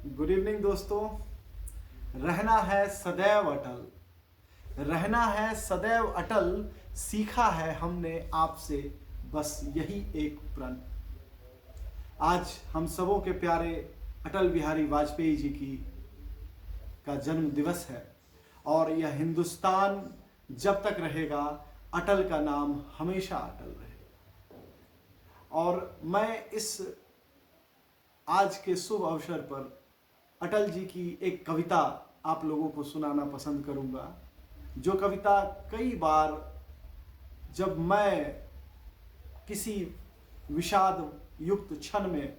Good evening दोस्तों। रहना है सदैव अटल, रहना है सदैव अटल, सीखा है हमने आपसे बस यही एक प्रण। आज हम सबों के प्यारे अटल बिहारी वाजपेयी जी की का जन्म दिवस है और यह हिंदुस्तान जब तक रहेगा अटल का नाम हमेशा अटल रहेगा। और मैं इस आज के शुभ अवसर पर अटल जी की एक कविता आप लोगों को सुनाना पसंद करूंगा, जो कविता कई बार जब मैं किसी विषाद युक्त क्षण में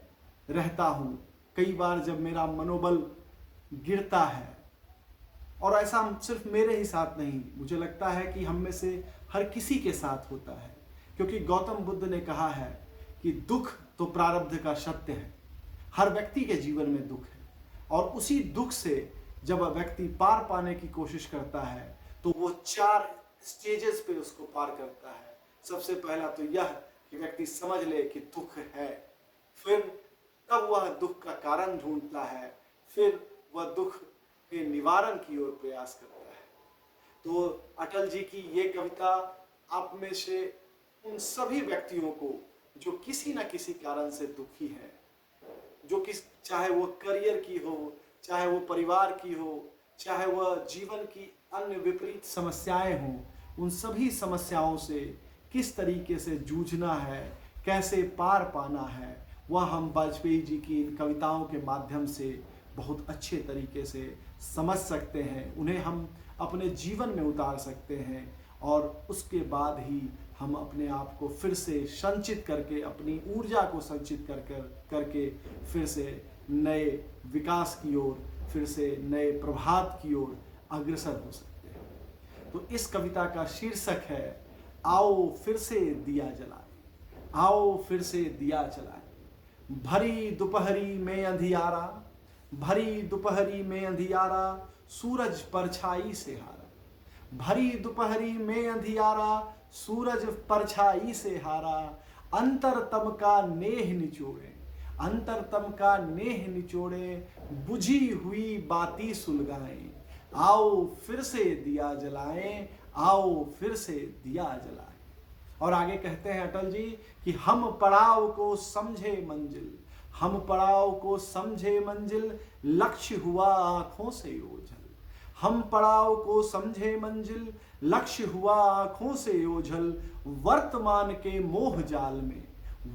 रहता हूँ, कई बार जब मेरा मनोबल गिरता है, और ऐसा सिर्फ मेरे ही साथ नहीं, मुझे लगता है कि हम में से हर किसी के साथ होता है, क्योंकि गौतम बुद्ध ने कहा है कि दुख तो प्रारब्ध का सत्य है। हर व्यक्ति के जीवन में दुख है और उसी दुख से जब व्यक्ति पार पाने की कोशिश करता है तो वो 4 स्टेजेस पे उसको पार करता है। सबसे पहला तो यह कि व्यक्ति समझ ले कि दुख है, फिर तब वह दुख का कारण ढूंढता है, फिर वह दुख के निवारण की ओर प्रयास करता है। तो अटल जी की ये कविता आप में से उन सभी व्यक्तियों को जो किसी न किसी कारण से दुखी है, जो चाहे वो करियर की हो, चाहे वो परिवार की हो, चाहे वह जीवन की अन्य विपरीत समस्याएं हों, उन सभी समस्याओं से किस तरीके से जूझना है, कैसे पार पाना है, वह हम वाजपेयी जी की इन कविताओं के माध्यम से बहुत अच्छे तरीके से समझ सकते हैं, उन्हें हम अपने जीवन में उतार सकते हैं और उसके बाद ही हम अपने आप को फिर से संचित करके, अपनी ऊर्जा को संचित करके फिर से नए विकास की ओर, फिर से नए प्रभात की ओर अग्रसर हो सकते हैं। तो इस कविता का शीर्षक है आओ फिर से दिया जलाए, आओ फिर से दिया जलाए। भरी दोपहरी में अंधियारा, भरी दोपहरी में अंधियारा, सूरज परछाई से हारा। भरी दोपहरी में अंधियारा, सूरज परछाई से हारा। अंतरतम का नेह निचोड़े, अंतरतम का नेह निचोड़े, बुझी हुई बाती सुलगाएं। आओ फिर से दिया जलाएं, आओ फिर से दिया जलाएं। और आगे कहते हैं अटल जी कि हम पड़ाव को समझे मंजिल, हम पड़ाव को समझे मंजिल, लक्ष्य हुआ आंखों से ओझल। हम पड़ाव को समझे मंजिल, लक्ष्य हुआ आंखों से ओझल। वर्तमान के मोह जाल में,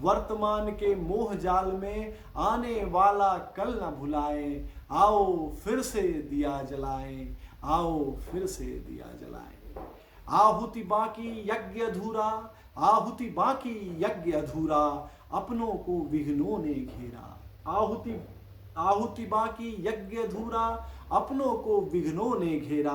वर्तमान के मोह जाल में, आने वाला कल न भुलाएं। आओ फिर से दिया जलाएं, आओ फिर से दिया जलाएं। आहुति बाकी यज्ञ अधूरा, आहुति बाकी यज्ञ अधूरा, अपनों को विघ्नों ने घेरा। आहुति बाकी यज्ञ अधूरा, अपनों को विघ्नों ने घेरा।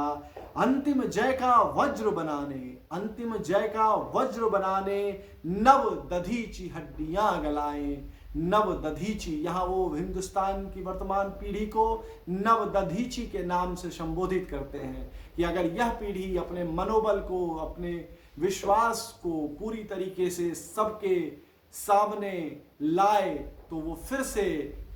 अंतिम जय का वज्र बनाने, अंतिम जय का वज्र बनाने, नव दधीची हड्डियां गलाएं। नव दधीची, यहाँ वो हिंदुस्तान की वर्तमान पीढ़ी को नव दधीची के नाम से संबोधित करते हैं कि अगर यह पीढ़ी अपने मनोबल को, अपने विश्वास को पूरी तरीके से सबके सामने लाए तो वो फिर से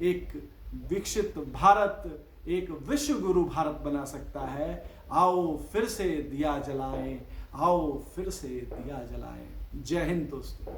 एक विकसित भारत, एक विश्व गुरु भारत बना सकता है। आओ फिर से दिया जलाएं, आओ फिर से दिया जलाएं। जय हिंद दोस्तों।